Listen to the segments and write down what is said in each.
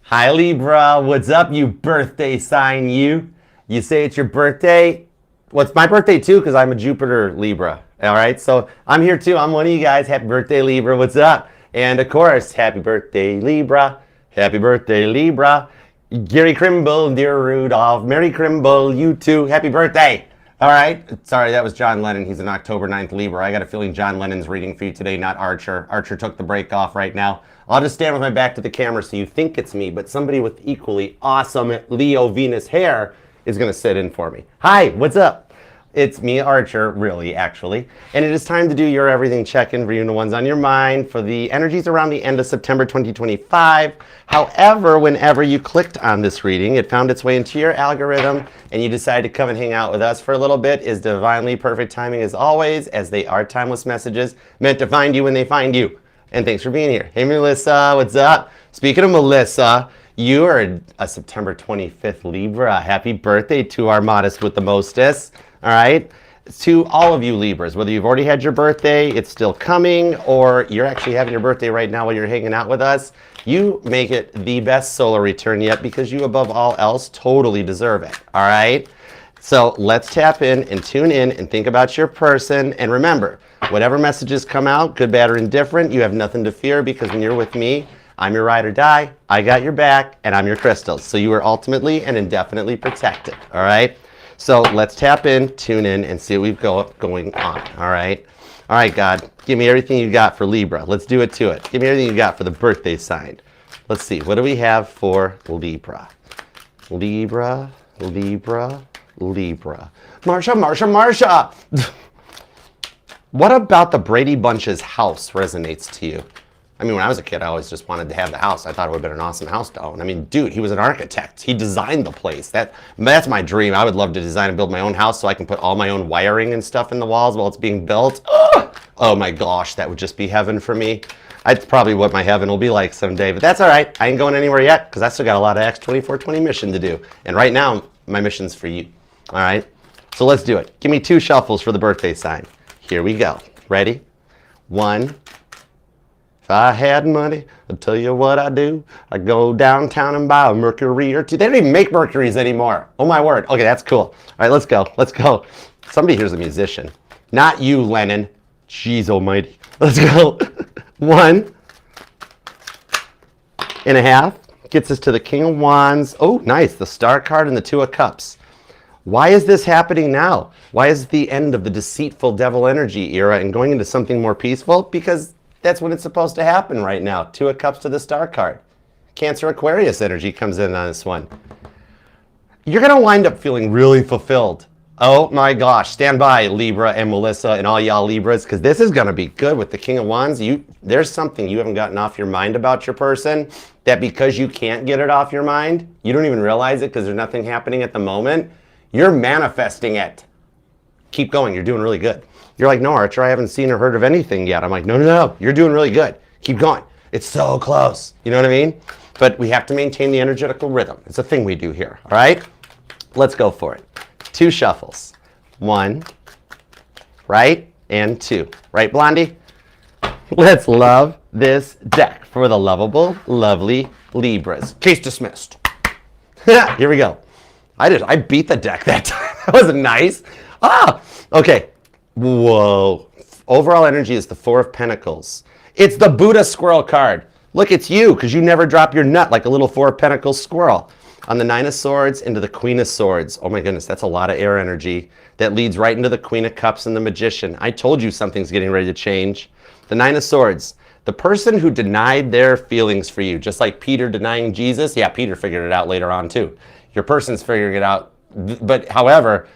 Hi Libra, what's up you birthday sign you? You say it's your birthday? Well, it's my birthday too because I'm a Jupiter Libra. All right, so I'm here too. I'm one of you guys. Happy birthday Libra, what's up? And of course, happy birthday Libra. Happy birthday Libra. Gary Crimble, dear Rudolph, Merry Crimble, you too. Happy birthday. All right, sorry, that was John Lennon. He's an October 9th Libra. I got a feeling John Lennon's reading for you today, not Archer. Archer took the break off right now. I'll just stand with my back to the camera so you think it's me, but somebody with equally awesome Leo Venus hair is going to sit in for me. Hi, what's up? It's me, Archer, really, actually. And it is time to do your everything check-in for you and the ones on your mind for the energies around the end of September 2025. However, whenever you clicked on this reading, it found its way into your algorithm and you decided to come and hang out with us for a little bit is divinely perfect timing as always, as they are timeless messages meant to find you when they find you. And thanks for being here. Hey, Melissa, what's up? Speaking of Melissa, you are a September 25th Libra. Happy birthday to our modest with the mostest. All right, to all of you Libras, whether you've already had your birthday, it's still coming, or you're actually having your birthday right now while you're hanging out with us, you make it the best solar return yet because you, above all else, totally deserve it. All right, so let's tap in and tune in and think about your person. And remember, whatever messages come out, good, bad, or indifferent, you have nothing to fear because when you're with me, I'm your ride or die, I got your back, and I'm your crystals. So you are ultimately and indefinitely protected. All right. So let's tap in, tune in, and see what we've got going on, all right? All right, God, give me everything you got for Libra. Let's do it to it. Give me everything you got for the birthday sign. Let's see, what do we have for Libra? Libra, Libra, Libra. Marsha, Marsha, Marsha! What about the Brady Bunch's house resonates to you? I mean, when I was a kid, I always just wanted to have the house. I thought it would have been an awesome house to own. I mean, dude, he was an architect. He designed the place. That's my dream. I would love to design and build my own house so I can put all my own wiring and stuff in the walls while it's being built. Oh my gosh, that would just be heaven for me. That's probably what my heaven will be like someday, but that's all right. I ain't going anywhere yet because I still got a lot of X2420 mission to do. And right now, my mission's for you, all right? So let's do it. Give me 2 shuffles for the birthday sign. Here we go. Ready? 1. If I had money, I'll tell you what I do. I go downtown and buy a Mercury or 2. They don't even make Mercuries anymore. Oh my word. Okay, that's cool. All right, let's go. Let's go. Somebody here's a musician. Not you, Lennon. Jeez almighty. Let's go. 1 and a half. Gets us to the King of Wands. Oh, nice. The Star card and the 2 of Cups. Why is this happening now? Why is it the end of the deceitful devil energy era and going into something more peaceful? Because that's when it's supposed to happen right now. 2 of Cups to the Star card. Cancer Aquarius energy comes in on this one. You're going to wind up feeling really fulfilled. Oh my gosh. Stand by, Libra and Melissa and all y'all Libras, because this is going to be good with the King of Wands. There's something you haven't gotten off your mind about your person that because you can't get it off your mind, you don't even realize it because there's nothing happening at the moment. You're manifesting it. Keep going. You're doing really good. You're like, no, Archer, I haven't seen or heard of anything yet. I'm like, no, no, no. You're doing really good. Keep going. It's so close. You know what I mean? But we have to maintain the energetical rhythm. It's a thing we do here. All right? Let's go for it. 2 shuffles. 1, right, and 2. Right, Blondie? Let's love this deck for the lovable, lovely Libras. Case dismissed. Here we go. I beat the deck that time. That was nice. Okay. Whoa. Overall energy is the 4 of Pentacles. It's the Buddha squirrel card. Look, it's you, because you never drop your nut like a little 4 of Pentacles squirrel. On the 9 of Swords into the Queen of Swords. Oh my goodness, that's a lot of air energy. That leads right into the Queen of Cups and the Magician. I told you something's getting ready to change. The 9 of Swords. The person who denied their feelings for you, just like Peter denying Jesus. Yeah, Peter figured it out later on too. Your person's figuring it out. But however,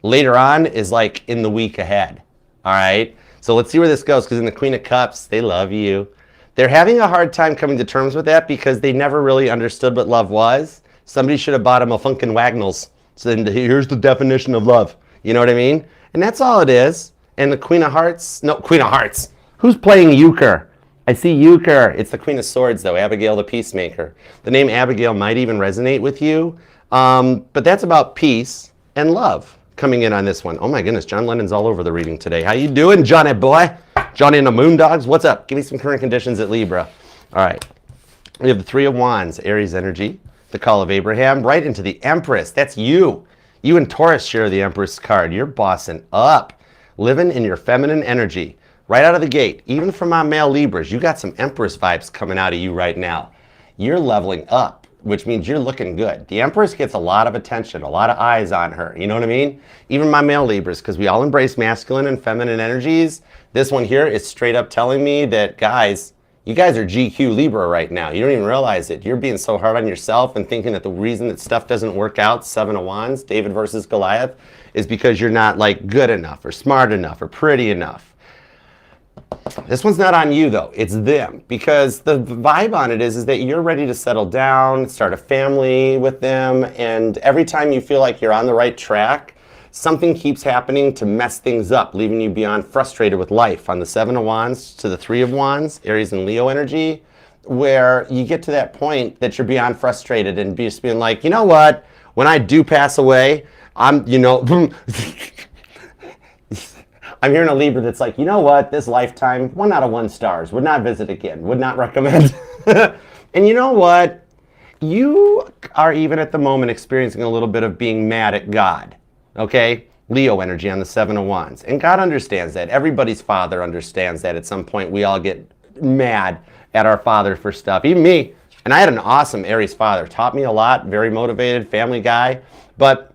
later on is like in the week ahead. All right? So let's see where this goes, because in the Queen of Cups, they love you. They're having a hard time coming to terms with that because they never really understood what love was. Somebody should have bought them a Funkin' Wagnalls. So then here's the definition of love. You know what I mean? And that's all it is. And the Queen of Hearts, no, Queen of Hearts. Who's playing euchre? I see euchre. It's the Queen of Swords, though, Abigail the Peacemaker. The name Abigail might even resonate with you. But that's about peace and love coming in on this one. Oh my goodness, John Lennon's all over the reading today. How you doing, Johnny boy? Johnny and the Moondogs, what's up? Give me some current conditions at Libra. All right, We have the Three of Wands, Aries energy, the Call of Abraham, right into the Empress. That's you. You and Taurus share the Empress card. You're bossing up, living in your feminine energy. Right out of the gate, even from my male Libras, you got some Empress vibes coming out of you right now. You're leveling up, which means you're looking good. The Empress gets a lot of attention, a lot of eyes on her. You know what I mean? Even my male Libras, because we all embrace masculine and feminine energies. This one here is straight up telling me that, guys, you guys are GQ Libra right now. You don't even realize it. You're being so hard on yourself and thinking that the reason that stuff doesn't work out, Seven of Wands, David versus Goliath, is because you're not like good enough or smart enough or pretty enough. This one's not on you though, it's them, because the vibe on it is that you're ready to settle down, start a family with them, and every time you feel like you're on the right track, something keeps happening to mess things up, leaving you beyond frustrated with life. On the Seven of Wands to the Three of Wands, Aries and Leo energy, where you get to that point that you're beyond frustrated and just being like, you know what, when I do pass away, I'm hearing a Libra that's like, you know what, this lifetime, 1 out of 1 stars, would not visit again, would not recommend. And you know what, you are even at the moment experiencing a little bit of being mad at God. Okay, Leo energy on the Seven of Wands. And God understands that. Everybody's father understands that. At some point, we all get mad at our father for stuff. Even me. And I had an awesome Aries father. Taught me a lot. Very motivated, family guy. But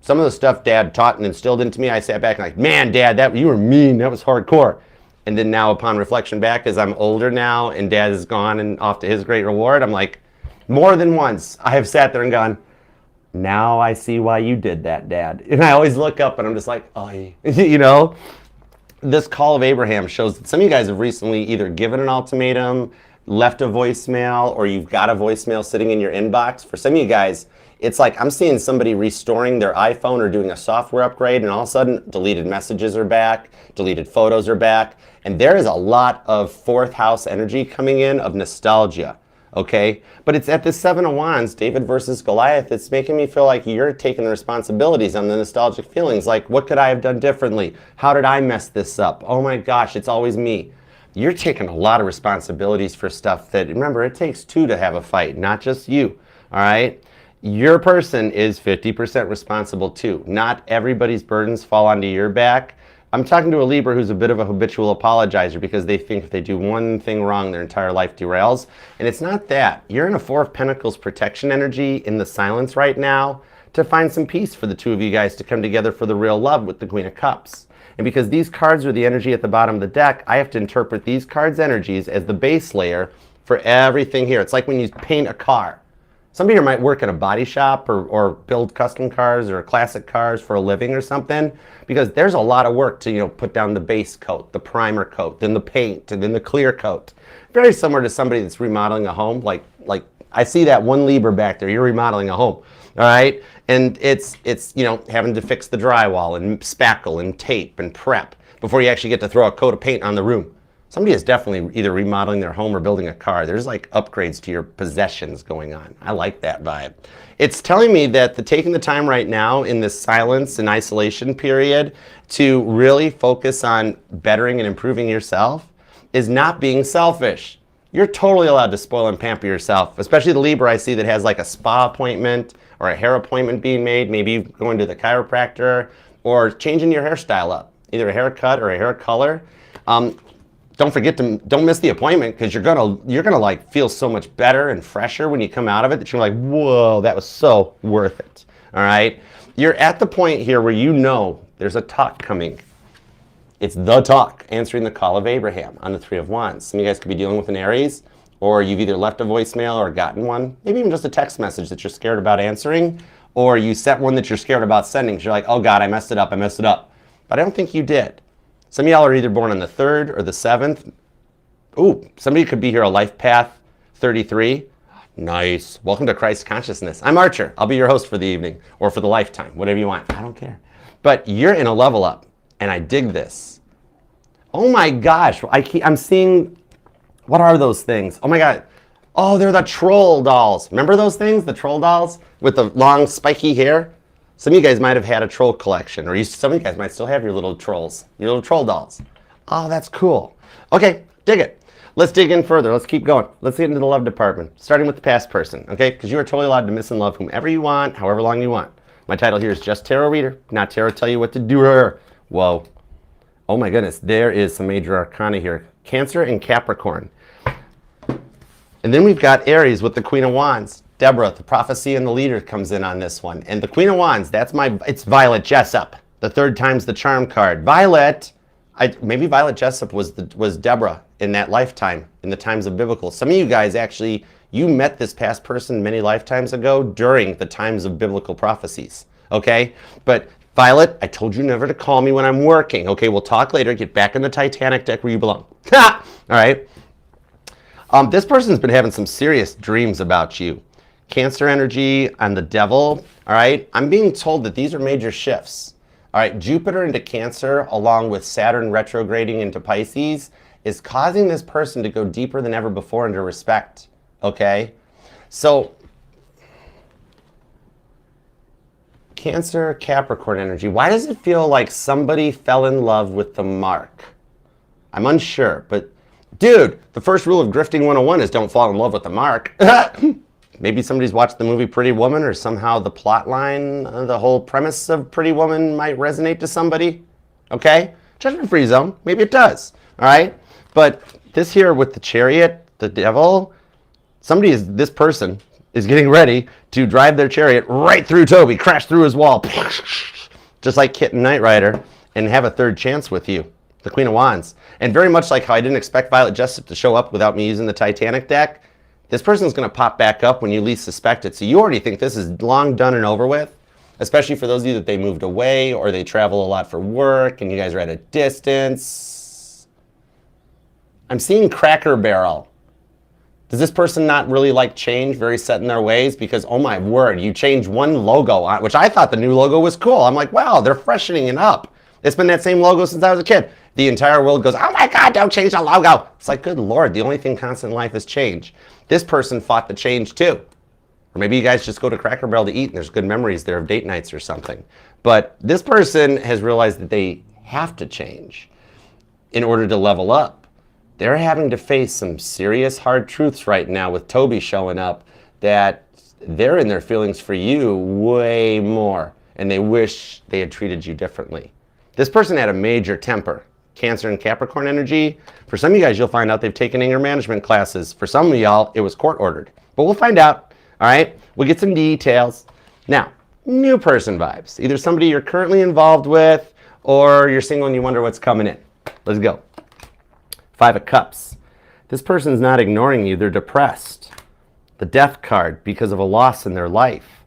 some of the stuff Dad taught and instilled into me, I sat back and like, man, Dad, you were mean. That was hardcore. And then now, upon reflection back, as I'm older now and Dad is gone and off to his great reward, I'm like, more than once, I have sat there and gone, now I see why you did that, Dad. And I always look up and I'm just like, oh, you know, this Call of Abraham shows that some of you guys have recently either given an ultimatum, left a voicemail, or you've got a voicemail sitting in your inbox. For some of you guys, it's like I'm seeing somebody restoring their iPhone or doing a software upgrade, and all of a sudden deleted messages are back, deleted photos are back, and there is a lot of fourth house energy coming in of nostalgia. Okay, but it's at the Seven of Wands, David versus Goliath, it's making me feel like you're taking the responsibilities on the nostalgic feelings. Like, what could I have done differently? How did I mess this up? Oh my gosh, it's always me. You're taking a lot of responsibilities for stuff that, remember, it takes 2 to have a fight, not just you, all right? Your person is 50% responsible too. Not everybody's burdens fall onto your back. I'm talking to a Libra who's a bit of a habitual apologizer because they think if they do one thing wrong, their entire life derails. And it's not that. You're in a Four of Pentacles protection energy in the silence right now to find some peace for the two of you guys to come together for the real love with the Queen of Cups. And because these cards are the energy at the bottom of the deck, I have to interpret these cards' energies as the base layer for everything here. It's like when you paint a car. Somebody here might work at a body shop or build custom cars or classic cars for a living or something, because there's a lot of work to, put down the base coat, the primer coat, then the paint, and then the clear coat. Very similar to somebody that's remodeling a home. Like I see that one Libra back there, you're remodeling a home, all right? And it's having to fix the drywall and spackle and tape and prep before you actually get to throw a coat of paint on the room. Somebody is definitely either remodeling their home or building a car. There's like upgrades to your possessions going on. I like that vibe. It's telling me that taking the time right now in this silence and isolation period to really focus on bettering and improving yourself is not being selfish. You're totally allowed to spoil and pamper yourself, especially the Libra I see that has like a spa appointment or a hair appointment being made, maybe going to the chiropractor or changing your hairstyle up, either a haircut or a hair color. Don't miss the appointment, because you're gonna like feel so much better and fresher when you come out of it that you're like, whoa, that was so worth it. All right, you're at the point here where there's a talk coming. It's the talk, answering the Call of Abraham on the Three of Wands. Some of you guys could be dealing with an Aries, or you've either left a voicemail or gotten one, maybe even just a text message that you're scared about answering, or you sent one that you're scared about sending because you're like, oh God, I messed it up. But I don't think you did. Some of y'all are either born on the 3rd or the 7th. Ooh, somebody could be here a life path 33. Nice. Welcome to Christ consciousness. I'm Archer. I'll be your host for the evening or for the lifetime, whatever you want. I don't care. But you're in a level up, and I dig this. Oh my gosh, I'm seeing, what are those things? Oh my God. Oh, they're the troll dolls. Remember those things, the troll dolls with the long spiky hair? Some of you guys might have had a troll collection, or some of you guys might still have your little trolls, your little troll dolls. Oh, that's cool. Okay, dig it. let's dig in further. Let's keep going. Let's get into the love department, starting with the past person, okay? Because you are totally allowed to miss and love whomever you want, however long you want. My title here is just Tarot Reader, not Tarot Tell You What to Do. Whoa. Oh my goodness, there is some major arcana here. Cancer and Capricorn. And then we've got Aries with the Queen of Wands. Deborah, the prophecy and the leader, comes in on this one. And the Queen of Wands, it's Violet Jessup. The third time's the charm card. Violet, maybe Violet Jessup was Deborah in that lifetime, in the times of biblical. Some of you guys actually, you met this past person many lifetimes ago during the times of biblical prophecies, okay? But Violet, I told you never to call me when I'm working. Okay, we'll talk later. Get back in the Titanic deck where you belong. All right? This person's been having some serious dreams about you. Cancer energy and the devil, all right? I'm being told that these are major shifts. All right, Jupiter into Cancer along with Saturn retrograding into Pisces is causing this person to go deeper than ever before into respect, okay? So, Cancer, Capricorn energy. Why does it feel like somebody fell in love with the mark? I'm unsure, but dude, the first rule of grifting 101 is don't fall in love with the mark. Maybe somebody's watched the movie Pretty Woman, or somehow the plot line, the whole premise of Pretty Woman might resonate to somebody. Okay? Judgment-free zone. Maybe it does. All right? But this here with the Chariot, the devil, this person is getting ready to drive their chariot right through Toby, crash through his wall, just like Kit and Knight Rider, and have a third chance with you, the Queen of Wands. And very much like how I didn't expect Violet Jessup to show up without me using the Titanic deck, this person's going to pop back up when you least suspect it. So you already think this is long done and over with, especially for those of you that they moved away or they travel a lot for work and you guys are at a distance. I'm seeing Cracker Barrel. Does this person not really like change, very set in their ways? Because, oh my word, you changed one logo, which I thought the new logo was cool. I'm like, wow, they're freshening it up. It's been that same logo since I was a kid. The entire world goes, oh my God, don't change the logo. It's like, good Lord, the only thing constant in life is change. This person fought the change too. Or maybe you guys just go to Cracker Barrel to eat and there's good memories there of date nights or something. But this person has realized that they have to change in order to level up. They're having to face some serious hard truths right now with Toby showing up, that they're in their feelings for you way more and they wish they had treated you differently. This person had a major temper. Cancer and Capricorn energy. For some of you guys, you'll find out they've taken anger management classes. For some of y'all, it was court ordered. But we'll find out, all right? We'll get some details. Now, new person vibes. Either somebody you're currently involved with or you're single and you wonder what's coming in. Let's go. 5 of Cups. This person's not ignoring you. They're depressed. The Death card because of a loss in their life.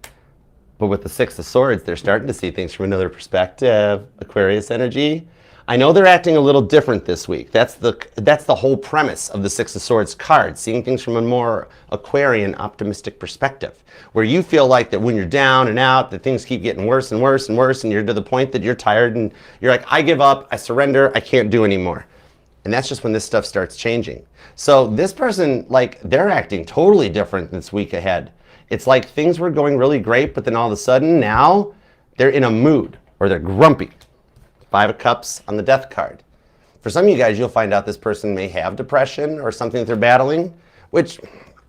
But with the 6 of Swords, they're starting to see things from another perspective. Aquarius energy. I know they're acting a little different this week. That's the whole premise of the 6 of Swords card, seeing things from a more Aquarian, optimistic perspective, where you feel like that when you're down and out, that things keep getting worse and worse and worse, and you're to the point that you're tired and you're like, I give up, I surrender, I can't do anymore. And that's just when this stuff starts changing. So this person, like, they're acting totally different this week ahead. It's like things were going really great, but then all of a sudden now they're in a mood or they're grumpy. 5 of Cups on the Death card. For some of you guys, you'll find out this person may have depression or something that they're battling, which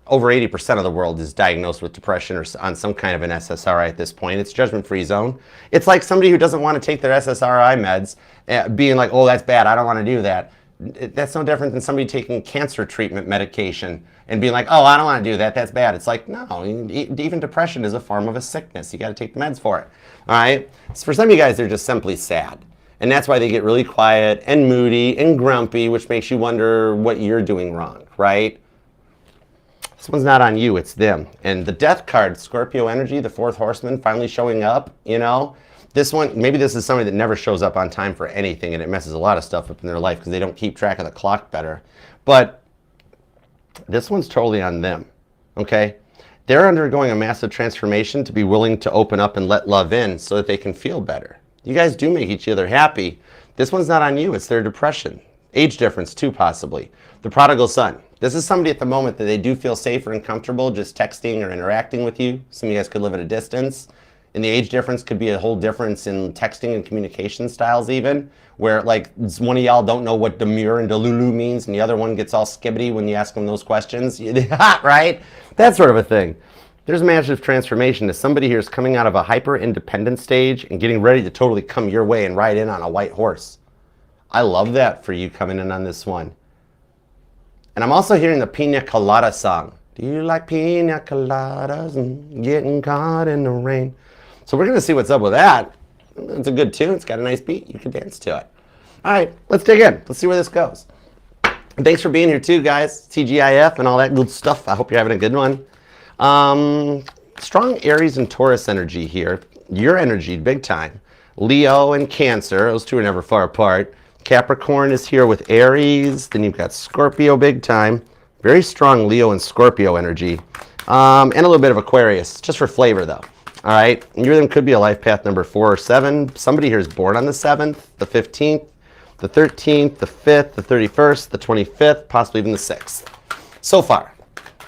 over 80% of the world is diagnosed with depression or on some kind of an SSRI at this point. It's judgment-free zone. It's like somebody who doesn't want to take their SSRI meds, being like, oh, that's bad, I don't want to do that. That's no different than somebody taking cancer treatment medication and being like, oh, I don't want to do that, that's bad. It's like, no, even depression is a form of a sickness. You got to take the meds for it, all right? So for some of you guys, they're just simply sad. And that's why they get really quiet and moody and grumpy, which makes you wonder what you're doing wrong, right? This one's not on you, it's them. And the Death card, Scorpio energy, the 4th horseman, finally showing up, you know? This one, maybe this is somebody that never shows up on time for anything, and it messes a lot of stuff up in their life because they don't keep track of the clock better. But this one's totally on them, okay? They're undergoing a massive transformation to be willing to open up and let love in so that they can feel better. You guys do make each other happy. This one's not on you, it's their depression. Age difference too, possibly. The prodigal son. This is somebody at the moment that they do feel safer and comfortable just texting or interacting with you. Some of you guys could live at a distance. And the age difference could be a whole difference in texting and communication styles even, where like one of y'all don't know what demure and delulu means and the other one gets all skibbity when you ask them those questions, right? That sort of a thing. There's massive transformation as somebody here is coming out of a hyper-independent stage and getting ready to totally come your way and ride in on a white horse. I love that for you coming in on this one. And I'm also hearing the Pina Colada song. Do you like pina coladas and getting caught in the rain? So we're going to see what's up with that. It's a good tune. It's got a nice beat. You can dance to it. All right, let's dig in. Let's see where this goes. And thanks for being here too, guys. TGIF and all that good stuff. I hope you're having a good one. Strong Aries and Taurus energy here. Your energy, big time. Leo and Cancer. Those two are never far apart. Capricorn is here with Aries. Then you've got Scorpio, big time. Very strong Leo and Scorpio energy. And a little bit of Aquarius, just for flavor though. All right, your them could be a life path number 4 or 7. Somebody here is born on the 7th, the 15th, the 13th, the 5th, the 31st, the 25th, possibly even the 6th. So far.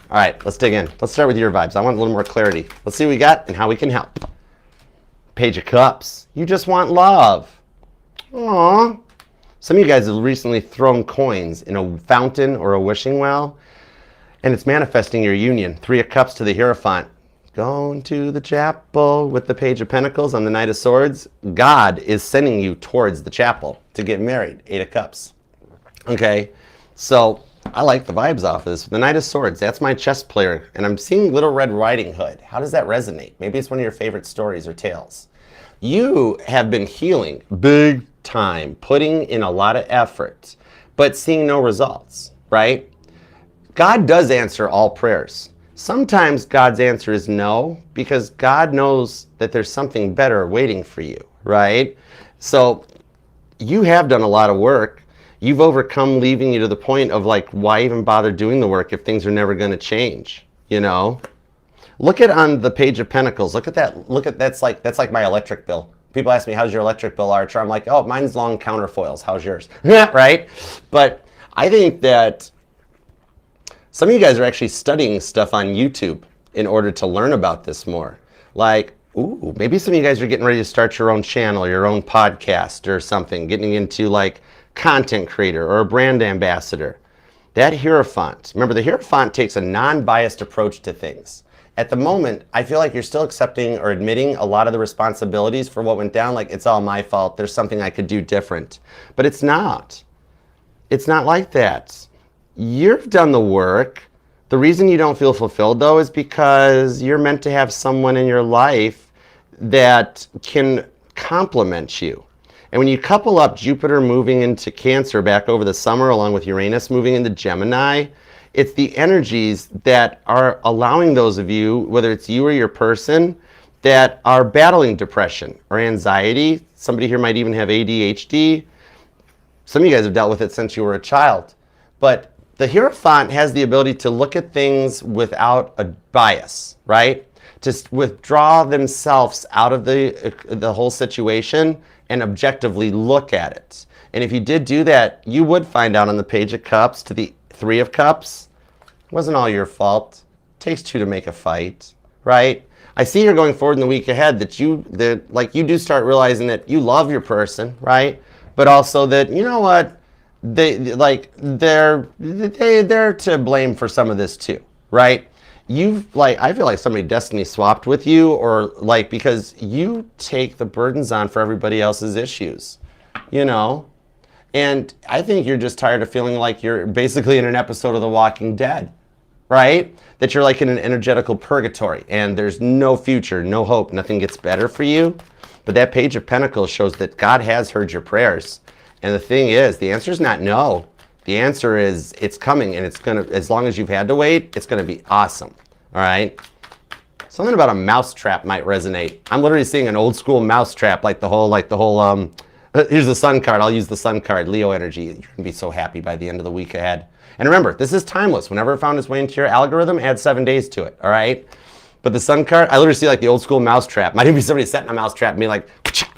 All right, let's dig in. Let's start with your vibes. I want a little more clarity. Let's see what we got and how we can help. Page of Cups. You just want love. Aww. Some of you guys have recently thrown coins in a fountain or a wishing well, and it's manifesting your union. 3 of Cups to the Hierophant. Going to the chapel with the Page of Pentacles on the Knight of Swords. God is sending you towards the chapel to get married. 8 of Cups. Okay, so I like the vibes off this. The Knight of Swords, that's my chess player, and I'm seeing Little Red Riding Hood. How does that resonate? Maybe it's one of your favorite stories or tales. You have been healing big time, putting in a lot of effort, but seeing no results, right? God does answer all prayers. Sometimes God's answer is no, because God knows that there's something better waiting for you, right? So you have done a lot of work. You've overcome leaving you to the point of like, why even bother doing the work if things are never going to change, you know? Look at on the Page of Pentacles. Look at that. Look at that's like my electric bill. People ask me, how's your electric bill, Archer? I'm like, oh, mine's long counterfoils. How's yours? Right? But I think that some of you guys are actually studying stuff on YouTube in order to learn about this more. Like, ooh, maybe some of you guys are getting ready to start your own channel, your own podcast or something, getting into like content creator or a brand ambassador. That Hierophant, remember the Hierophant takes a non-biased approach to things. At the moment, I feel like you're still accepting or admitting a lot of the responsibilities for what went down, like it's all my fault, there's something I could do different. But it's not. It's not like that. You've done the work. The reason you don't feel fulfilled though is because you're meant to have someone in your life that can complement you. And when you couple up Jupiter moving into Cancer back over the summer along with Uranus moving into Gemini, it's the energies that are allowing those of you, whether it's you or your person, that are battling depression or anxiety. Somebody here might even have ADHD. Some of you guys have dealt with it since you were a child. But the Hierophant has the ability to look at things without a bias, right? To withdraw themselves out of the whole situation and objectively look at it. And if you did do that, you would find out on the Page of Cups to the 3 of Cups, it wasn't all your fault. It takes 2 to make a fight, right? I see you're going forward in the week ahead that you do start realizing that you love your person, right? But also that, you know what, they're to blame for some of this too, right? I feel like somebody destiny swapped with you, or like because you take the burdens on for everybody else's issues, you know? And I think you're just tired of feeling like you're basically in an episode of The Walking Dead, right? That you're like in an energetical purgatory and there's no future, no hope, nothing gets better for you. But that Page of Pentacles shows that God has heard your prayers. And the thing is, the answer is not no. The answer is it's coming, and it's going to, as long as you've had to wait, it's going to be awesome. All right? Something about a mousetrap might resonate. I'm literally seeing an old school mousetrap, like the whole here's the Sun card. I'll use the Sun card, Leo energy. You're going to be so happy by the end of the week ahead. And remember, this is timeless. Whenever it found its way into your algorithm, add 7 days to it, all right? But the Sun card, I literally see like the old school mousetrap. Might even be somebody setting a mousetrap and be like,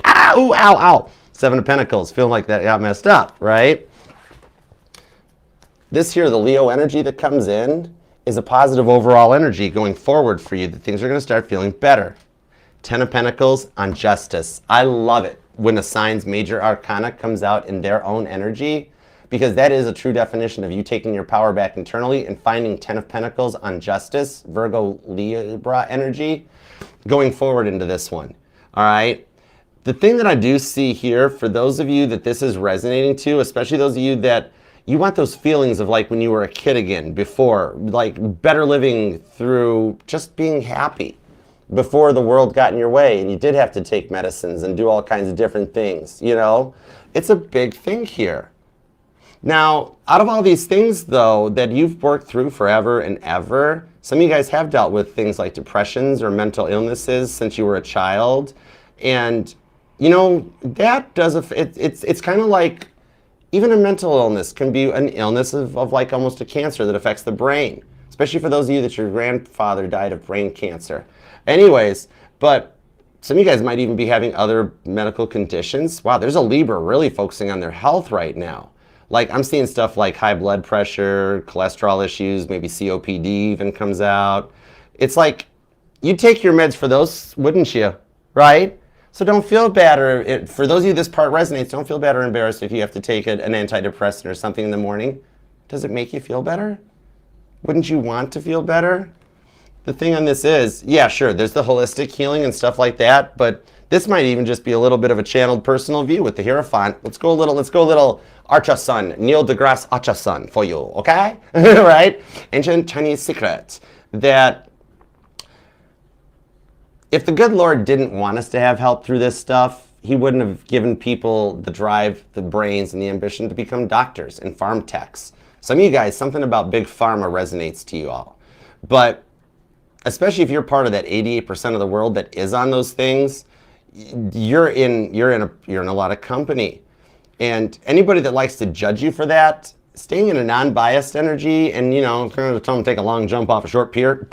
ow, ow, ow. 7 of Pentacles, feeling like that got messed up, right? This here, the Leo energy that comes in, is a positive overall energy going forward for you, that things are going to start feeling better. Ten of Pentacles on justice. I love it when a sign's major arcana comes out in their own energy, because that is a true definition of you taking your power back internally and finding Ten of Pentacles on justice, Virgo, Libra energy, going forward into this one. All right. The thing that I do see here, for those of you that this is resonating to, especially those of you that you want those feelings of like when you were a kid again, before, like better living through just being happy before the world got in your way and you did have to take medicines and do all kinds of different things, you know? It's a big thing here. Now, out of all these things, though, that you've worked through forever and ever, some of you guys have dealt with things like depressions or mental illnesses since you were a child. And, you know, that does, it's kind of like, even a mental illness can be an illness of like almost a cancer that affects the brain, especially for those of you that your grandfather died of brain cancer. Anyways, but some of you guys might even be having other medical conditions. Wow, there's a Libra really focusing on their health right now. Like I'm seeing stuff like high blood pressure, cholesterol issues, maybe COPD even comes out. It's like you'd take your meds for those, wouldn't you? Right? So don't feel bad, or for those of you this part resonates, don't feel bad or embarrassed if you have to take an antidepressant or something in the morning. Does it make you feel better? Wouldn't you want to feel better? The thing on this is, yeah, sure, there's the holistic healing and stuff like that, but this might even just be a little bit of a channeled personal view with the Hierophant. Let's go a little Archa Sun, Neil deGrasse Archa Sun for you, okay? Right? Ancient Chinese secret that if the good Lord didn't want us to have help through this stuff, he wouldn't have given people the drive, the brains, and the ambition to become doctors and farm techs. Some of you guys, something about big pharma resonates to you all. But especially if you're part of that 88% of the world that is on those things, you're in a lot of company. And anybody that likes to judge you for that, staying in a non-biased energy and, you know, kind of tell them to take a long jump off a short pier,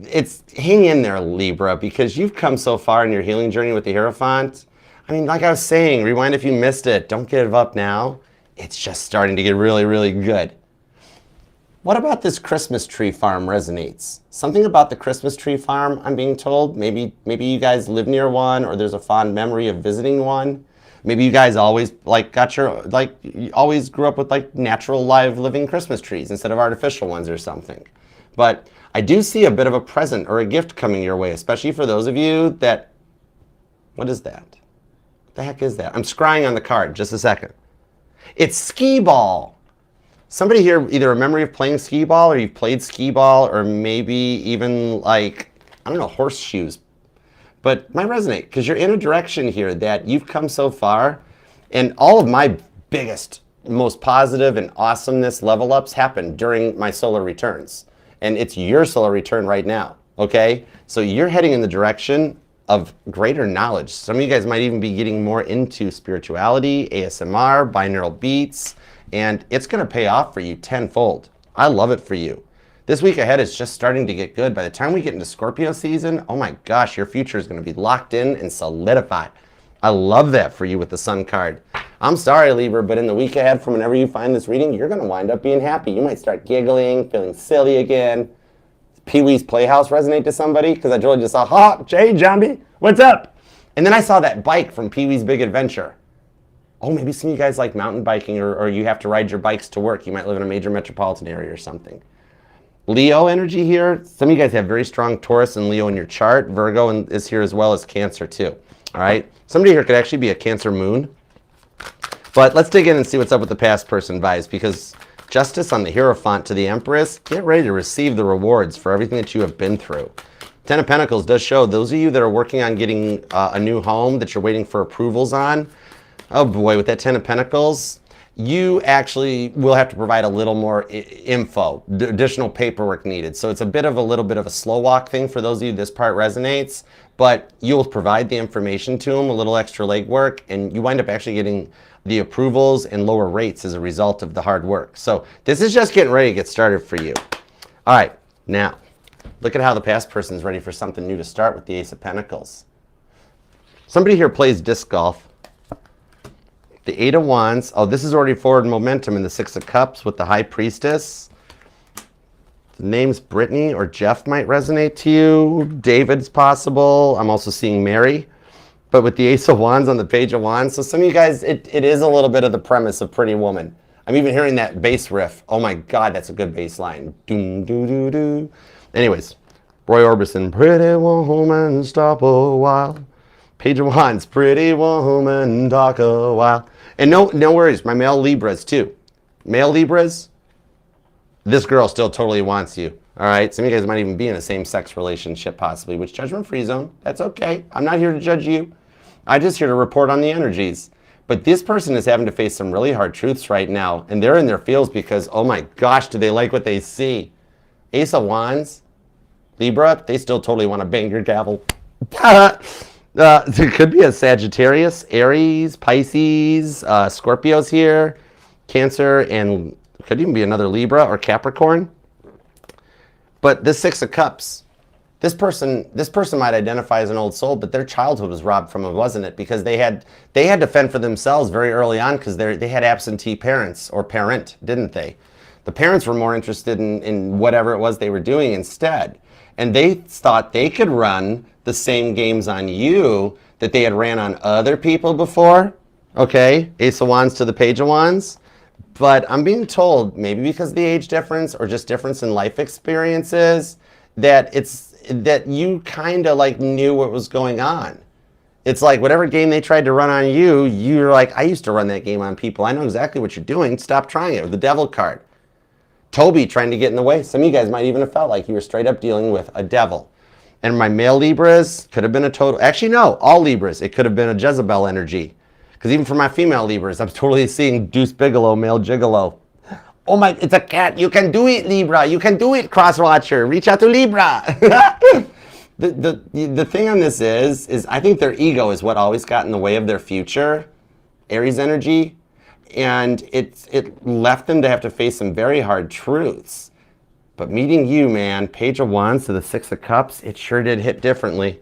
it's hang in there, Libra, because you've come so far in your healing journey with the Hierophant. I mean, like I was saying, rewind if you missed it. Don't give up now. It's just starting to get really, really good. What about this Christmas tree farm resonates? Something about the Christmas tree farm, I'm being told. Maybe you guys live near one, or there's a fond memory of visiting one. Maybe you guys always you always grew up with like natural live living Christmas trees instead of artificial ones or something. But I do see a bit of a present or a gift coming your way, especially for those of you that, what is that? What the heck is that? I'm scrying on the card, just a second. It's skee ball. Somebody here, either a memory of playing skee ball, or you've played skee ball, or maybe even like, I don't know, horseshoes. But might resonate, because you're in a direction here that you've come so far, and all of my biggest, most positive and awesomeness level ups happened during my solar returns. And it's your solar return right now, okay? So you're heading in the direction of greater knowledge. Some of you guys might even be getting more into spirituality, ASMR, binaural beats, and it's gonna pay off for you tenfold. I love it for you. This week ahead is just starting to get good. By the time we get into Scorpio season, oh my gosh, your future is gonna be locked in and solidified. I love that for you with the Sun card. I'm sorry, Libra, but in the week ahead from whenever you find this reading, you're going to wind up being happy. You might start giggling, feeling silly again. Pee-wee's Playhouse resonate to somebody? Because I totally just saw, ha, Jay, Zombie, what's up? And then I saw that bike from Pee-wee's Big Adventure. Oh, maybe some of you guys like mountain biking, or you have to ride your bikes to work. You might live in a major metropolitan area or something. Leo energy here. Some of you guys have very strong Taurus and Leo in your chart. Virgo is here as well as Cancer too. All right. Somebody here could actually be a Cancer moon. But let's dig in and see what's up with the past person vibes, because justice on the Hierophant to the Empress, get ready to receive the rewards for everything that you have been through. Ten of Pentacles does show those of you that are working on getting a new home that you're waiting for approvals on. Oh boy, with that Ten of Pentacles, you actually will have to provide a little more info, additional paperwork needed. So it's a little bit of a slow walk thing for those of you this part resonates, but you'll provide the information to them, a little extra legwork, and you wind up actually getting the approvals and lower rates as a result of the hard work. So this is just getting ready to get started for you. All right, now look at how the past person's ready for something new to start with the Ace of Pentacles. Somebody here plays disc golf. The Eight of Wands. Oh, this is already forward momentum in the Six of Cups with the High Priestess. The names Brittany or Jeff might resonate to you. David's possible. I'm also seeing Mary. But with the Ace of Wands on the Page of Wands, so some of you guys, it is a little bit of the premise of Pretty Woman. I'm even hearing that bass riff. Oh my God, that's a good bass line. Doom, doo, doo, doo. Anyways, Roy Orbison, pretty woman, stop a while. Page of Wands, pretty woman, talk a while. And no worries, my male Libras too. Male Libras, this girl still totally wants you. All right, some of you guys might even be in a same-sex relationship possibly, which judgment-free zone. That's okay. I'm not here to judge you. I'm just here to report on the energies. But this person is having to face some really hard truths right now, and they're in their feels because, oh my gosh, do they like what they see? Ace of Wands, Libra, they still totally want to bang your gavel. There could be a Sagittarius, Aries, Pisces, Scorpios here, Cancer, and could even be another Libra or Capricorn. But this Six of Cups, this person might identify as an old soul, but their childhood was robbed from them, wasn't it? Because they had to fend for themselves very early on because they had absentee parents or parent, didn't they? The parents were more interested in whatever it was they were doing instead. And they thought they could run the same games on you that they had ran on other people before. Okay, Ace of Wands to the Page of Wands. But I'm being told, maybe because of the age difference or just difference in life experiences, that you kind of like knew what was going on. It's like whatever game they tried to run on you, you're like, I used to run that game on people. I know exactly what you're doing. Stop trying it. With the Devil card. Toby trying to get in the way. Some of you guys might even have felt like you were straight up dealing with a devil. And my male Libras could have been a total, actually no, all Libras. It could have been a Jezebel energy. Because even for my female Libras, I'm totally seeing Deuce Bigelow, male gigolo. Oh my, it's a cat. You can do it, Libra. You can do it, Crosswatcher. Reach out to Libra. The thing on this is I think their ego is what always got in the way of their future. Aries energy. And it left them to have to face some very hard truths. But meeting you, man, Page of Wands to the Six of Cups, it sure did hit differently.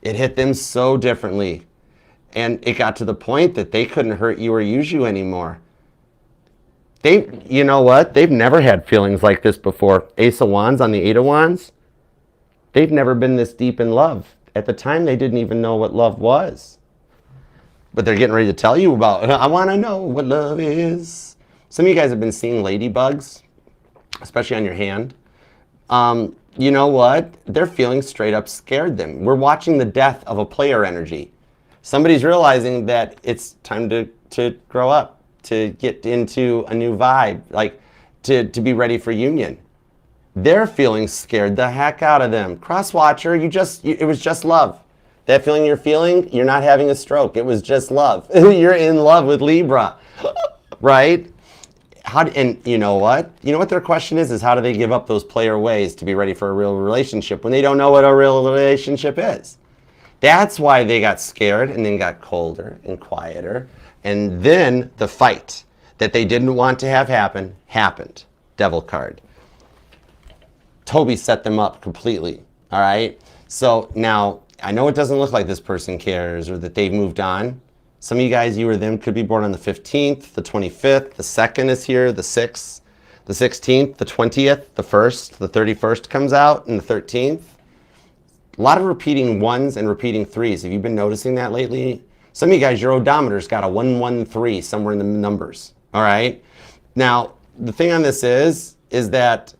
It hit them so differently. And it got to the point that they couldn't hurt you or use you anymore. You know what? They've never had feelings like this before. Ace of Wands on the Eight of Wands. They've never been this deep in love. At the time, they didn't even know what love was. But they're getting ready to tell you about, I want to know what love is. Some of you guys have been seeing ladybugs, especially on your hand. You know what? Their feelings straight up scared them. We're watching the death of a player energy. Somebody's realizing that it's time to grow up, to get into a new vibe, like to be ready for union. Their feelings scared the heck out of them. Crosswatcher, it was just love. That feeling you're feeling, you're not having a stroke. It was just love. You're in love with Libra, right? And you know what? You know what their question is how do they give up those player ways to be ready for a real relationship when they don't know what a real relationship is? That's why they got scared and then got colder and quieter. And then the fight that they didn't want to have happen, happened. Devil card. Toby set them up completely, all right? So now, I know it doesn't look like this person cares or that they've moved on. Some of you guys, you or them, could be born on the 15th, the 25th, the 2nd is here, the 6th, the 16th, the 20th, the 1st, the 31st comes out, and the 13th. A lot of repeating ones and repeating threes. Have you been noticing that lately? Some of you guys, your odometer's got a 113 somewhere in the numbers, all right? Now, the thing on this is that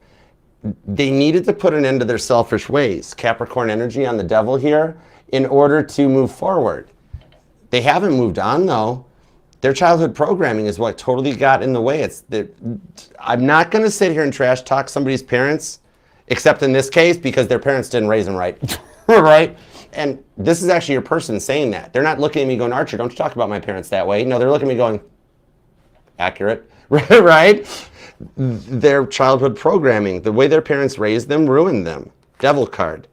they needed to put an end to their selfish ways. Capricorn energy on the devil here in order to move forward. They haven't moved on though. Their childhood programming is what totally got in the way. I'm not going to sit here and trash talk somebody's parents, except in this case because their parents didn't raise them right. Right? And this is actually your person saying that. They're not looking at me going, Archer, don't you talk about my parents that way. No, they're looking at me going, accurate, right? Their childhood programming, the way their parents raised them, ruined them. Devil card.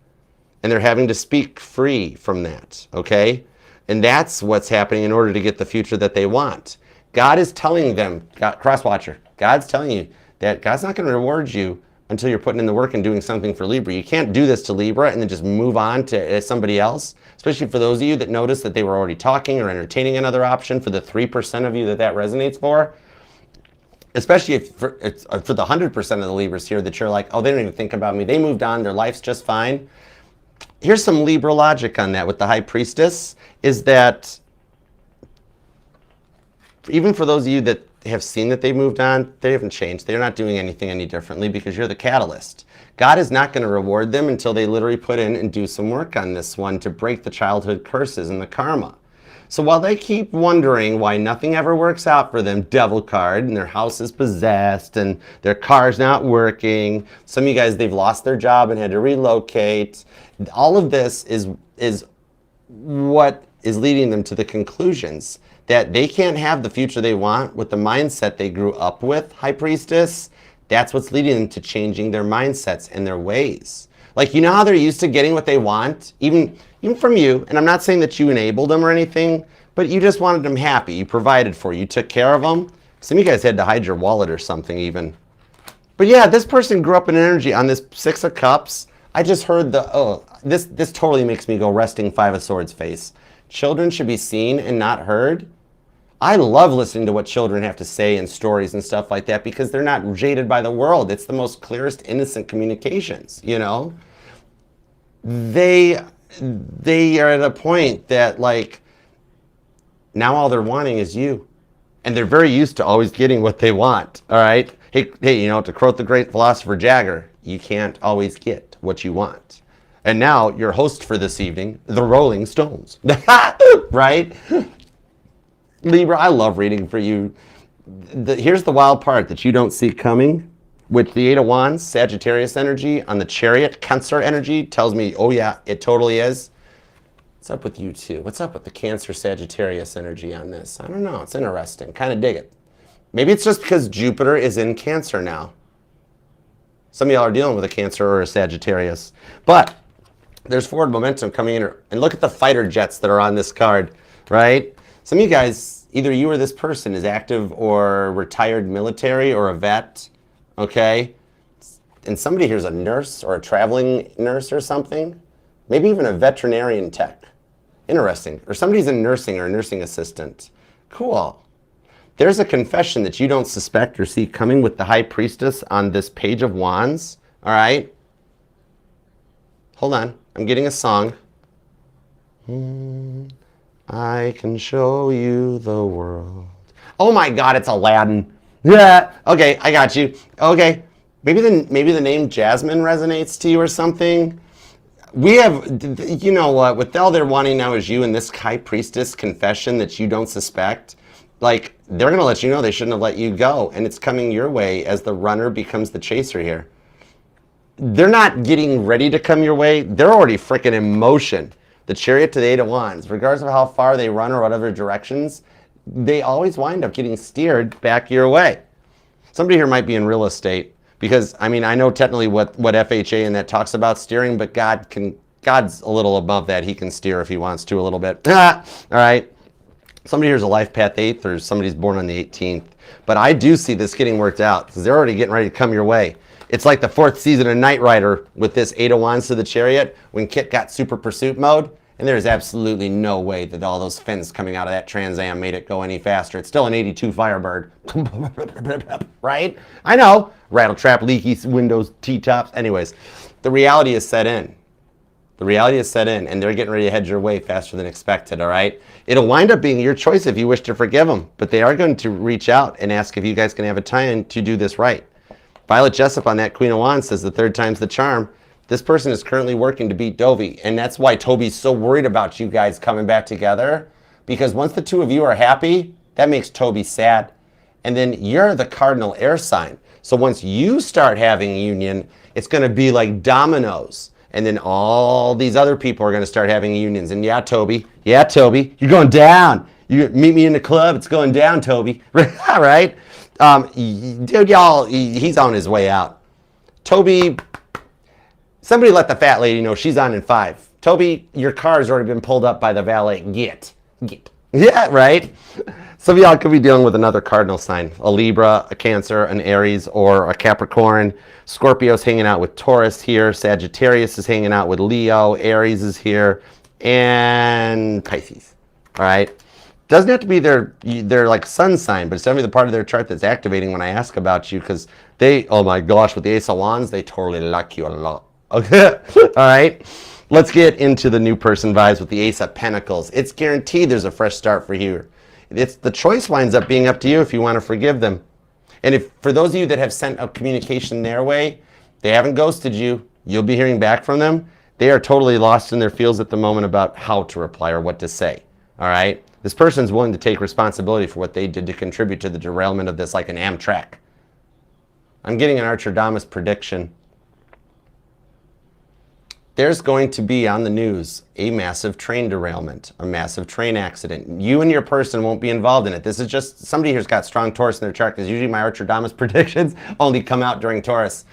And they're having to speak free from that, okay? And that's what's happening in order to get the future that they want. God is telling them, Crosswatcher, God's telling you that God's not going to reward you until you're putting in the work and doing something for Libra. You can't do this to Libra and then just move on to somebody else, especially for those of you that noticed that they were already talking or entertaining another option. For the 3% of you that resonates for, especially if for the 100% of the Libras here that you're like, oh, they don't even think about me. They moved on. Their life's just fine. Here's some Libra logic on that with the High Priestess, is that even for those of you that have seen that they moved on, they haven't changed. They're not doing anything any differently because you're the catalyst. God is not going to reward them until they literally put in and do some work on this one to break the childhood curses and the karma. So while they keep wondering why nothing ever works out for them, devil card, and their house is possessed and their car's not working, some of you guys, they've lost their job and had to relocate. All of this is what is leading them to the conclusions that they can't have the future they want with the mindset they grew up with, High Priestess. That's what's leading them to changing their mindsets and their ways. Like, you know how they're used to getting what they want, even from you, and I'm not saying that you enabled them or anything, but you just wanted them happy. You provided for you. You took care of them. Some of you guys had to hide your wallet or something even. But yeah, this person grew up in energy on this Six of Cups. I just heard this totally makes me go resting Five of Swords face. Children should be seen and not heard. I love listening to what children have to say in stories and stuff like that because they're not jaded by the world. It's the most clearest, innocent communications, you know? They are at a point that, like, now all they're wanting is you. And they're very used to always getting what they want, all right? Hey, you know, to quote the great philosopher Jagger, you can't always get what you want. And now your host for this evening, the Rolling Stones, right? Libra, I love reading for you. Here's the wild part that you don't see coming. With the Eight of Wands, Sagittarius energy, on the Chariot, Cancer energy, tells me, oh yeah, it totally is. What's up with you two? What's up with the Cancer, Sagittarius energy on this? I don't know. It's interesting. Kind of dig it. Maybe it's just because Jupiter is in Cancer now. Some of y'all are dealing with a Cancer or a Sagittarius. But there's forward momentum coming in. And look at the fighter jets that are on this card, right? Some of you guys, either you or this person is active or retired military or a vet, okay? And somebody here's a nurse or a traveling nurse or something. Maybe even a veterinarian tech. Interesting. Or somebody's in nursing or a nursing assistant. Cool. There's a confession that you don't suspect or see coming with the High Priestess on this Page of Wands, all right? Hold on. I'm getting a song. I can show you the world. Oh my God, it's Aladdin. Yeah. Okay, I got you. Okay. Maybe the name Jasmine resonates to you or something. We have, you know what, with all they're wanting now is you and this High Priestess confession that you don't suspect. Like, they're going to let you know they shouldn't have let you go. And it's coming your way as the runner becomes the chaser here. They're not getting ready to come your way. They're already freaking in motion. The Chariot to the Eight of Wands, regardless of how far they run or whatever directions, they always wind up getting steered back your way. Somebody here might be in real estate because, I mean, I know technically what FHA and that talks about steering, but God's a little above that. He can steer if he wants to a little bit. All right. Somebody here's a life path 8th or somebody's born on the 18th. But I do see this getting worked out because they're already getting ready to come your way. It's like the 4th season of Knight Rider with this Eight of Wands to the Chariot when Kit got super pursuit mode. And there's absolutely no way that all those fins coming out of that Trans Am made it go any faster. It's still an 82 Firebird. Right? I know. Rattle trap, leaky windows, T-tops. Anyways, the reality is set in. The reality is set in, and they're getting ready to head your way faster than expected, all right? It'll wind up being your choice if you wish to forgive them, but they are going to reach out and ask if you guys can have a time to do this right. Violet Jessup on that Queen of Wands says the third time's the charm. This person is currently working to beat Dovey, and that's why Toby's so worried about you guys coming back together, because once the two of you are happy, that makes Toby sad. And then you're the cardinal air sign. So once you start having a union, it's going to be like dominoes. And then all these other people are going to start having unions. And yeah, Toby, you're going down. You meet me in the club, it's going down, Toby. All right? Dude, y'all, he's on his way out. Toby, somebody let the fat lady know she's on in 5. Toby, your car's already been pulled up by the valet. Get. Yeah, right? Some of y'all could be dealing with another cardinal sign. A Libra, a Cancer, an Aries, or a Capricorn. Scorpio's hanging out with Taurus here. Sagittarius is hanging out with Leo. Aries is here. And Pisces. All right? Doesn't have to be their like sun sign, but it's definitely the part of their chart that's activating when I ask about you, because they, oh my gosh, with the Ace of Wands, they totally like you a lot. Okay, all right. Let's get into the new person vibes with the Ace of Pentacles. It's guaranteed there's a fresh start for you. It's the choice winds up being up to you if you want to forgive them. And if for those of you that have sent a communication their way, they haven't ghosted you. You'll be hearing back from them. They are totally lost in their feels at the moment about how to reply or what to say. All right. This person's willing to take responsibility for what they did to contribute to the derailment of this, like an Amtrak. I'm getting an Archerdamos prediction. There's going to be on the news a massive train derailment, a massive train accident. You and your person won't be involved in it. This is just somebody here's got strong Taurus in their chart, because usually my Archerdamos predictions only come out during Taurus.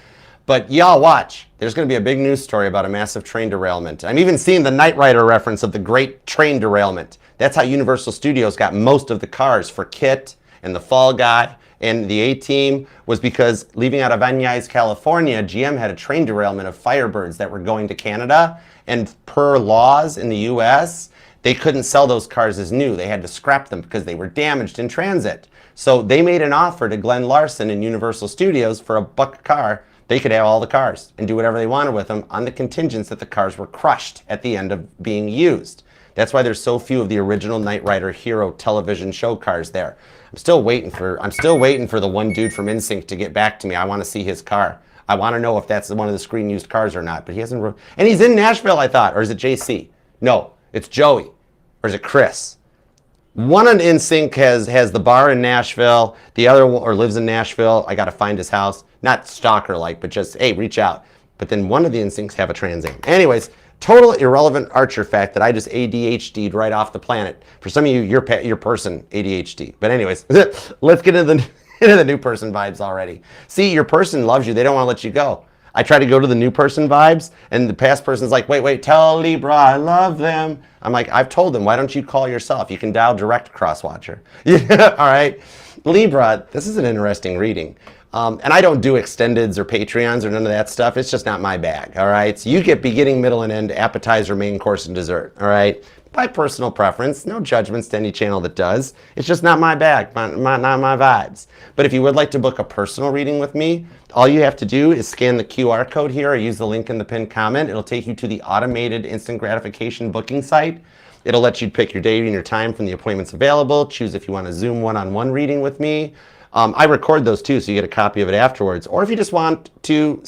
But y'all watch. There's going to be a big news story about a massive train derailment. I'm even seeing the Knight Rider reference of the great train derailment. That's how Universal Studios got most of the cars for Kit and the Fall Guy and the A-Team, was because leaving out of Van Nuys, California, GM had a train derailment of Firebirds that were going to Canada, and per laws in the US, they couldn't sell those cars as new. They had to scrap them because they were damaged in transit. So they made an offer to Glenn Larson and Universal Studios for $1 a car. They could have all the cars and do whatever they wanted with them on the contingents that the cars were crushed at the end of being used. That's why there's so few of the original Knight Rider Hero television show cars there. I'm still waiting for the one dude from NSYNC to get back to me. I want to see his car. I want to know if that's one of the screen used cars or not. But he hasn't. And he's in Nashville, I thought. Or is it JC? No, it's Joey. Or is it Chris? One on NSYNC has the bar in Nashville. The other one, or lives in Nashville. I got to find his house. Not stalker-like, but just, hey, reach out. But then one of the NSYNCs have a Trans Am. Anyways, total irrelevant Archer fact that I just ADHD'd right off the planet. For some of you, your person ADHD. But anyways, let's get into the new person vibes already. See, your person loves you. They don't want to let you go. I try to go to the new person vibes, and the past person's like, wait, tell Libra I love them. I'm like, I've told them, why don't you call yourself? You can dial direct crosswatcher. Yeah, all right. Libra, this is an interesting reading. And I don't do extendeds or Patreons or none of that stuff. It's just not my bag, all right? So you get beginning, middle, and end, appetizer, main course, and dessert, all right? By personal preference, no judgments to any channel that does. It's just not my bag, not my vibes. But if you would like to book a personal reading with me, all you have to do is scan the QR code here or use the link in the pinned comment. It'll take you to the automated instant gratification booking site. It'll let you pick your date and your time from the appointments available, choose if you want a Zoom one-on-one reading with me. I record those too, so you get a copy of it afterwards. Or if you just want to,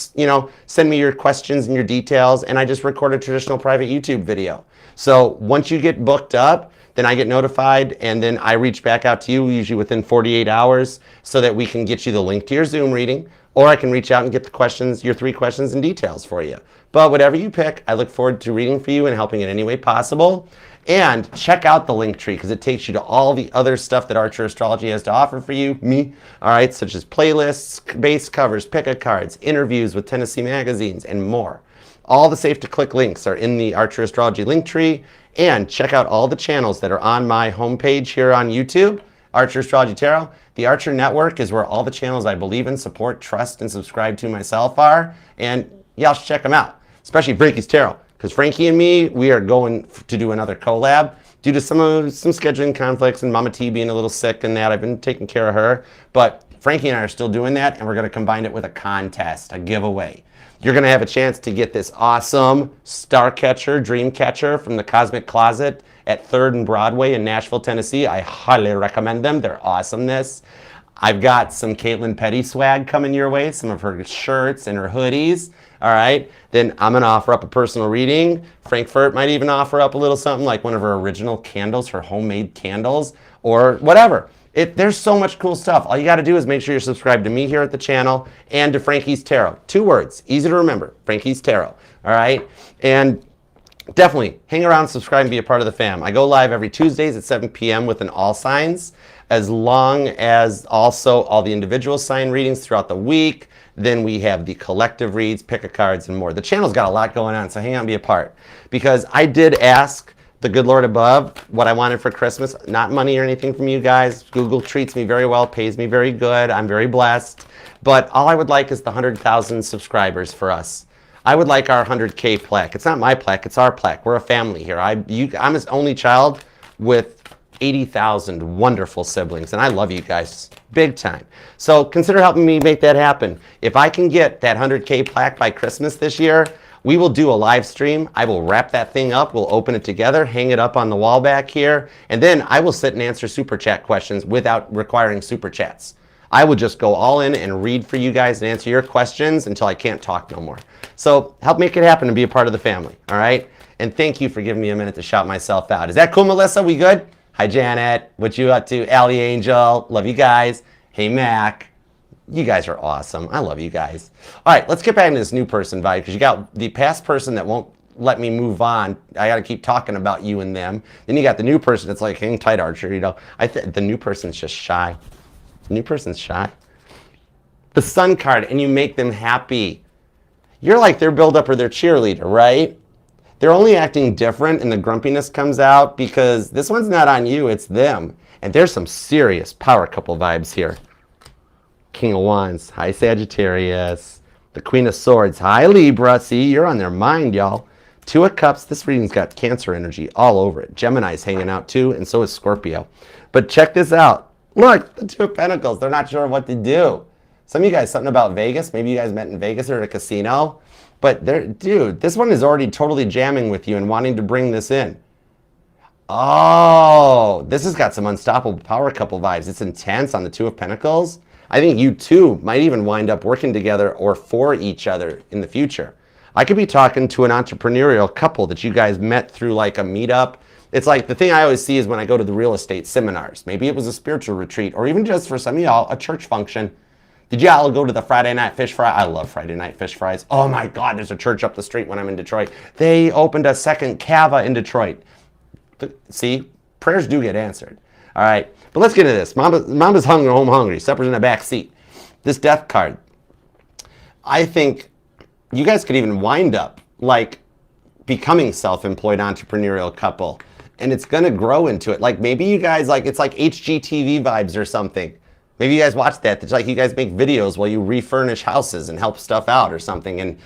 send me your questions and your details, and I just record a traditional private YouTube video. So once you get booked up, then I get notified, and then I reach back out to you, usually within 48 hours, so that we can get you the link to your Zoom reading, or I can reach out and get the questions, your 3 questions and details for you. But whatever you pick, I look forward to reading for you and helping in any way possible. And check out the link tree, because it takes you to all the other stuff that Archer Astrology has to offer for you, all right, such as playlists, base covers, pick-a cards, interviews with Tennessee magazines, and more. All the safe-to-click links are in the Archer Astrology link tree. And check out all the channels that are on my homepage here on YouTube, Archer Astrology Tarot. The Archer Network is where all the channels I believe in, support, trust, and subscribe to myself are. And y'all should check them out, especially Frankie's Tarot. Because Frankie and me, we are going to do another collab due to some scheduling conflicts and Mama T being a little sick and that. I've been taking care of her. But Frankie and I are still doing that, and we're going to combine it with a contest, a giveaway. You're going to have a chance to get this awesome star catcher, dream catcher from the Cosmic Closet at 3rd and Broadway in Nashville, Tennessee. I highly recommend them. They're awesomeness. I've got some Caitlin Petty swag coming your way, some of her shirts and her hoodies. All right, then I'm going to offer up a personal reading. Frankfurt might even offer up a little something like one of her original candles, her homemade candles, or whatever. There's so much cool stuff. All you got to do is make sure you're subscribed to me here at the channel and to Frankie's Tarot. 2 words, easy to remember, Frankie's Tarot. All right, and definitely hang around, subscribe, and be a part of the fam. I go live every Tuesdays at 7 p.m. with an all signs, as long as also all the individual sign readings throughout the week. Then we have the collective reads, pick-a-cards, and more. The channel's got a lot going on, so hang on and be a part. Because I did ask the good Lord above what I wanted for Christmas. Not money or anything from you guys. Google treats me very well, pays me very good. I'm very blessed. But all I would like is the 100,000 subscribers for us. I would like our 100K plaque. It's not my plaque, it's our plaque. We're a family here. I'm his only child with 80,000 wonderful siblings, and I love you guys big time. So consider helping me make that happen. If I can get that 100K plaque by Christmas this year, we will do a live stream. I will wrap that thing up. We'll open it together, hang it up on the wall back here, and then I will sit and answer super chat questions without requiring super chats. I will just go all in and read for you guys and answer your questions until I can't talk no more. So help make it happen and be a part of the family, all right? And thank you for giving me a minute to shout myself out. Is that cool, Melissa? We good? Hi, Janet. What you up to? Allie Angel. Love you guys. Hey, Mac. You guys are awesome. I love you guys. All right, let's get back into this new person vibe, because you got the past person that won't let me move on. I got to keep talking about you and them. Then you got the new person that's like, hang tight, Archer. You know, the new person's just shy. The new person's shy. The Sun card, and you make them happy. You're like their build-up or their cheerleader, right? They're only acting different and the grumpiness comes out because this one's not on you, it's them. And there's some serious power couple vibes here. King of Wands, hi Sagittarius. The Queen of Swords, hi Libra. See, you're on their mind, y'all. Two of Cups, this reading's got Cancer energy all over it. Gemini's hanging out too, and so is Scorpio. But check this out. Look, the Two of Pentacles, they're not sure what to do. Some of you guys, something about Vegas. Maybe you guys met in Vegas or at a casino. But dude, this one is already totally jamming with you and wanting to bring this in. Oh, this has got some unstoppable power couple vibes. It's intense on the Two of Pentacles. I think you two might even wind up working together or for each other in the future. I could be talking to an entrepreneurial couple that you guys met through like a meetup. It's like the thing I always see is when I go to the real estate seminars. Maybe it was a spiritual retreat, or even just for some of y'all, a church function. Did y'all go to the Friday night fish fry? I love Friday night fish fries. Oh my God, there's a church up the street when I'm in Detroit. They opened a second cava in Detroit. See, prayers do get answered. All right, but let's get into this. Mama's hungry, home hungry. Supper's in the back seat. This Death card. I think you guys could even wind up like becoming self-employed entrepreneurial couple, and it's gonna grow into it. Like maybe you guys like, it's like HGTV vibes or something. Maybe you guys watch that. It's like you guys make videos while you refurnish houses and help stuff out or something. And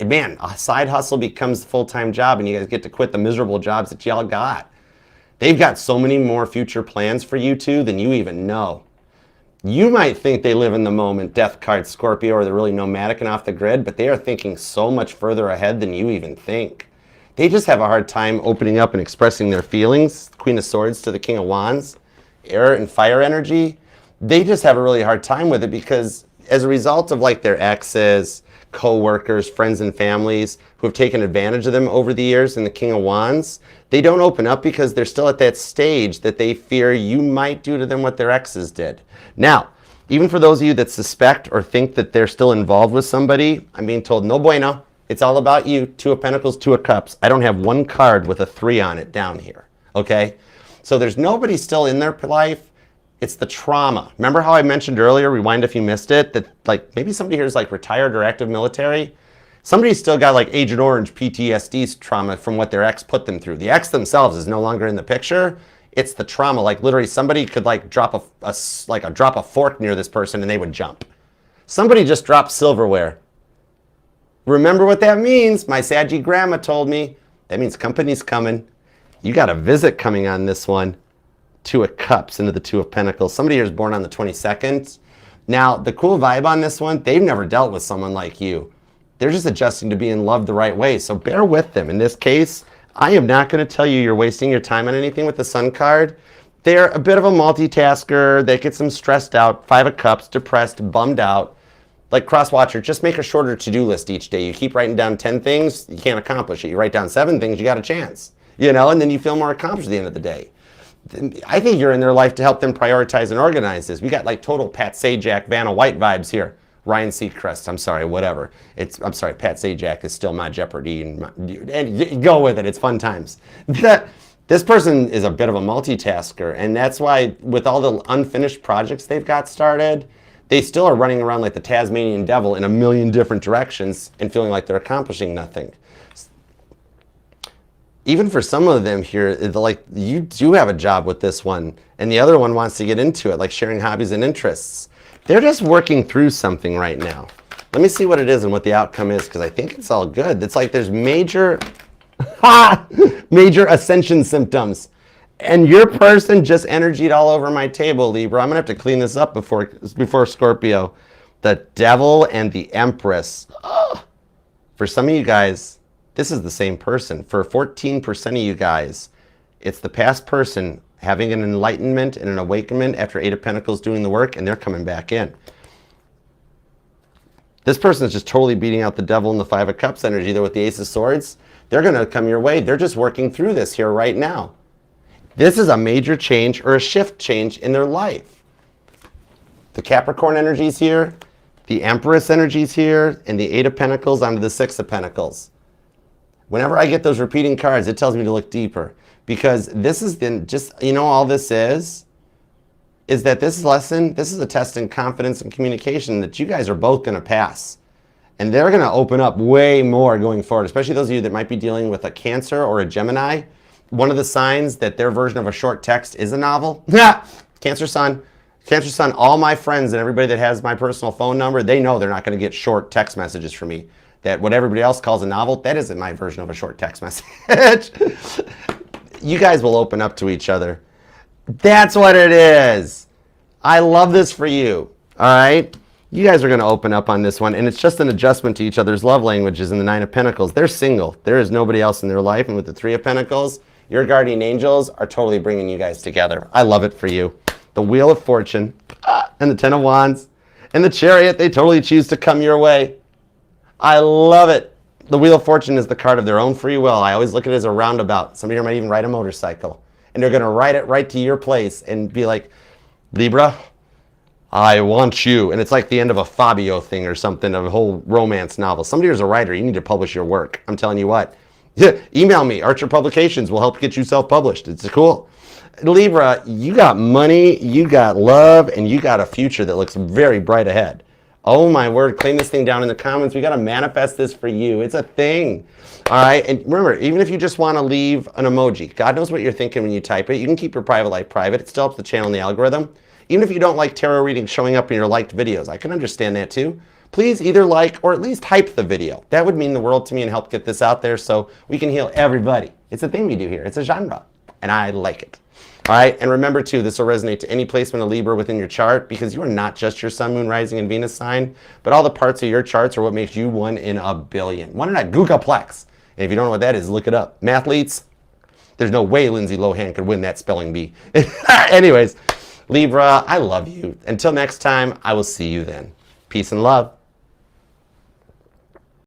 man, a side hustle becomes a full-time job and you guys get to quit the miserable jobs that y'all got. They've got so many more future plans for you two than you even know. You might think they live in the moment, Death card, Scorpio, or they're really nomadic and off the grid, but they are thinking so much further ahead than you even think. They just have a hard time opening up and expressing their feelings. Queen of Swords to the King of Wands, air and fire energy. They just have a really hard time with it because as a result of like their exes, co-workers, friends and families who have taken advantage of them over the years in the King of Wands, they don't open up because they're still at that stage that they fear you might do to them what their exes did. Now, even for those of you that suspect or think that they're still involved with somebody, I'm being told, no bueno. It's all about you. Two of Pentacles, Two of Cups. I don't have one card with a 3 on it down here, okay? So there's nobody still in their life. It's the trauma. Remember how I mentioned earlier, rewind if you missed it, that like maybe somebody here is like retired or active military. Somebody's still got like Agent Orange PTSD trauma from what their ex put them through. The ex themselves is no longer in the picture. It's the trauma. Like literally somebody could like drop a fork near this person and they would jump. Somebody just dropped silverware. Remember what that means? My Saggy grandma told me. That means company's coming. You got a visit coming on this one. Two of Cups into the Two of Pentacles. Somebody here is born on the 22nd. Now, the cool vibe on this one, they've never dealt with someone like you. They're just adjusting to being loved the right way, so bear with them. In this case, I am not going to tell you you're wasting your time on anything with the Sun card. They're a bit of a multitasker. They get some stressed out, 5 of Cups, depressed, bummed out. Like Crosswatcher, just make a shorter to-do list each day. You keep writing down 10 things, you can't accomplish it. You write down 7 things, you got a chance. You know, and then you feel more accomplished at the end of the day. I think you're in their life to help them prioritize and organize this. We got like total Pat Sajak, Vanna White vibes here. Ryan Seacrest, I'm sorry, whatever. I'm sorry, Pat Sajak is still my Jeopardy. And go with it, it's fun times. This person is a bit of a multitasker, and that's why with all the unfinished projects they've got started, they still are running around like the Tasmanian devil in a million different directions and feeling like they're accomplishing nothing. Even for some of them here, like you do have a job with this one, and the other one wants to get into it, like sharing hobbies and interests. They're just working through something right now. Let me see what it is and what the outcome is, because I think it's all good. It's like there's major ascension symptoms. And your person just energied all over my table, Libra. I'm going to have to clean this up before Scorpio. The Devil and the Empress. For some of you guys, this is the same person. For 14% of you guys, it's the past person having an enlightenment and an awakenment after Eight of Pentacles doing the work, and they're coming back in. This person is just totally beating out the Devil and the Five of Cups energy. They're with the Ace of Swords. They're going to come your way. They're just working through this here right now. This is a major change or a shift change in their life. The Capricorn energy's here, the Empress energy's here, and the Eight of Pentacles onto the Six of Pentacles. Whenever I get those repeating cards, it tells me to look deeper. Because this is just, you know, all this is that this lesson, this is a test in confidence and communication that you guys are both going to pass. And they're going to open up way more going forward, especially those of you that might be dealing with a Cancer or a Gemini. One of the signs that their version of a short text is a novel. Cancer Sun. Cancer Sun, all my friends and everybody that has my personal phone number, they know they're not going to get short text messages from me. That what everybody else calls a novel, that isn't my version of a short text message. You guys will open up to each other. That's what it is. I love this for you. All right? You guys are going to open up on this one, and it's just an adjustment to each other's love languages in the Nine of Pentacles. They're single. There is nobody else in their life, and with the Three of Pentacles, your guardian angels are totally bringing you guys together. I love it for you. The Wheel of Fortune and the Ten of Wands and the Chariot, they totally choose to come your way. I love it. The Wheel of Fortune is the card of their own free will. I always look at it as a roundabout. Some of you might even ride a motorcycle, and they're going to ride it right to your place and be like, Libra, I want you. And it's like the end of a Fabio thing or something, of a whole romance novel. Somebody who's a writer, you need to publish your work. I'm telling you what. Email me. Archer Publications will help get you self-published. It's cool. Libra, you got money, you got love, and you got a future that looks very bright ahead. Oh my word, claim this thing down in the comments. We got to manifest this for you. It's a thing. All right. And remember, even if you just want to leave an emoji, God knows what you're thinking when you type it. You can keep your private life private. It still helps the channel and the algorithm. Even if you don't like tarot readings showing up in your liked videos, I can understand that too. Please either like or at least hype the video. That would mean the world to me and help get this out there so we can heal everybody. It's a thing we do here. It's a genre, and I like it. All right, and remember too, this will resonate to any placement of Libra within your chart, because you are not just your Sun, Moon, Rising, and Venus sign, but all the parts of your charts are what makes you one in a billion. One in a gugaplex. And if you don't know what that is, look it up. Mathletes, there's no way Lindsay Lohan could win that spelling bee. Anyways, Libra, I love you. Until next time, I will see you then. Peace and love.